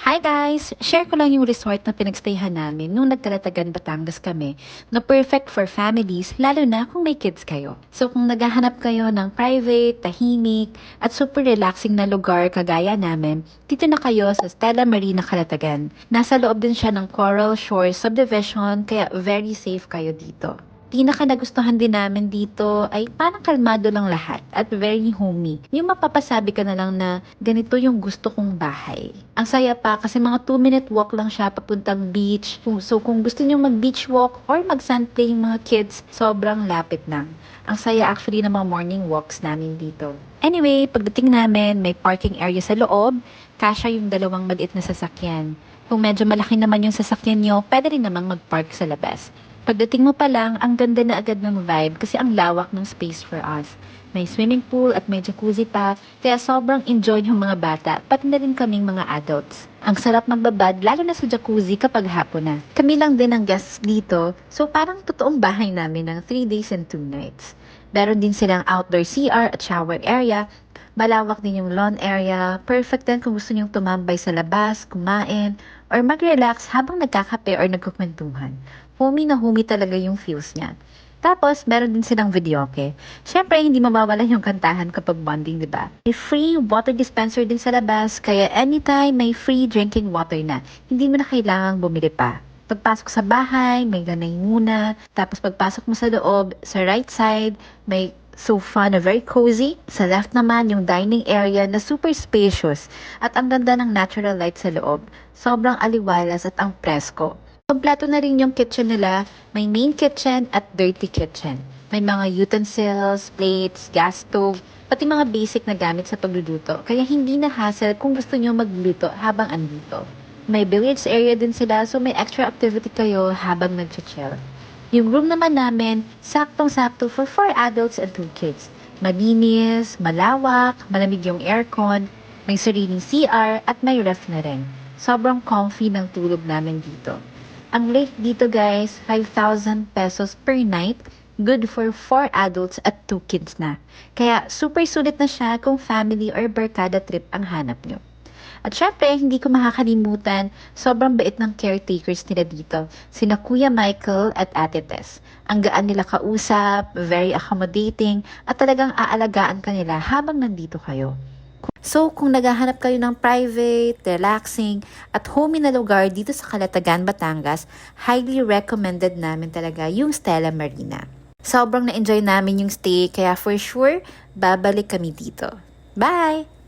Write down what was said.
Hi guys! Share ko lang yung resort na pinagstayhan namin nung nagkalatagan Batangas kami na perfect for families lalo na kung may kids kayo. So kung naghahanap kayo ng private, tahimik, at super relaxing na lugar kagaya namin, dito na kayo sa Stella Marina Calatagan. Nasa loob din siya ng Coral Shores Subdivision kaya very safe kayo dito. Pinaka nagustuhan din namin dito ay parang kalmado lang lahat at very homey. Yung mapapasabi ka na lang na ganito yung gusto kong bahay. Ang saya pa kasi mga 2-minute walk lang siya papuntang beach. So kung gusto niyo mag beach walk or mag sunplay yung mga kids, sobrang lapit lang. Ang saya actually ng mga morning walks namin dito. Anyway, pagdating namin, may parking area sa loob. Kasya yung dalawang maliit na sasakyan. Kung medyo malaki naman yung sasakyan nyo, pwede rin namang mag-park sa labas. Pagdating mo pa lang, ang ganda na agad ng vibe kasi ang lawak ng space for us. May swimming pool at may jacuzzi pa, kaya sobrang enjoy yung mga bata, pati na rin kaming mga adults. Ang sarap magbabad, lalo na sa jacuzzi kapag hapon na. Kami lang din ang guests dito, so parang totoong bahay namin ng 3 days and 2 nights. Meron din silang outdoor CR at shower area. Malawak din yung lawn area. Perfect din kung gusto niyong tumambay sa labas, kumain, or mag-relax habang nagkakape or nagkukwentuhan. Homey na homey talaga yung feels niya. Tapos, meron din silang videoke. Siyempre, hindi mawawala yung kantahan kapag bonding, di ba? May free water dispenser din sa labas, kaya anytime may free drinking water na. Hindi mo na kailangang bumili pa. Pagpasok sa bahay, may ganay muna. Tapos pagpasok mo sa loob, sa right side, may sofa na very cozy. Sa left naman, yung dining area na super spacious. At ang ganda ng natural light sa loob. Sobrang aliwalas at ang presko. Kompleto na rin yung kitchen nila. May main kitchen at dirty kitchen. May mga utensils, plates, gas stove, pati mga basic na gamit sa pagluluto. Kaya hindi na hassle kung gusto nyo magluto habang andito. May billiards area din sila so may extra activity kayo habang nag-chill. Yung room naman namin, saktong-sakto for 4 adults and 2 kids. Malinis, malawak, malamig yung aircon, may sariling CR at may ref na rin. Sobrang comfy ng tulog namin dito. Ang rate dito guys, 5,000 pesos per night. Good for 4 adults at 2 kids na. Kaya super sulit na siya kung family or barkada trip ang hanap nyo. At syempre, hindi ko makakalimutan, sobrang bait ng caretakers nila dito. Sina Kuya Michael at Ate Tess. Ang gaan nila kausap, very accommodating, at talagang aalagaan ka nila habang nandito kayo. So, kung naghahanap kayo ng private, relaxing, at homey na lugar dito sa Calatagan, Batangas, highly recommended namin talaga yung Stella Marina. Sobrang na-enjoy namin yung stay, kaya for sure, babalik kami dito. Bye!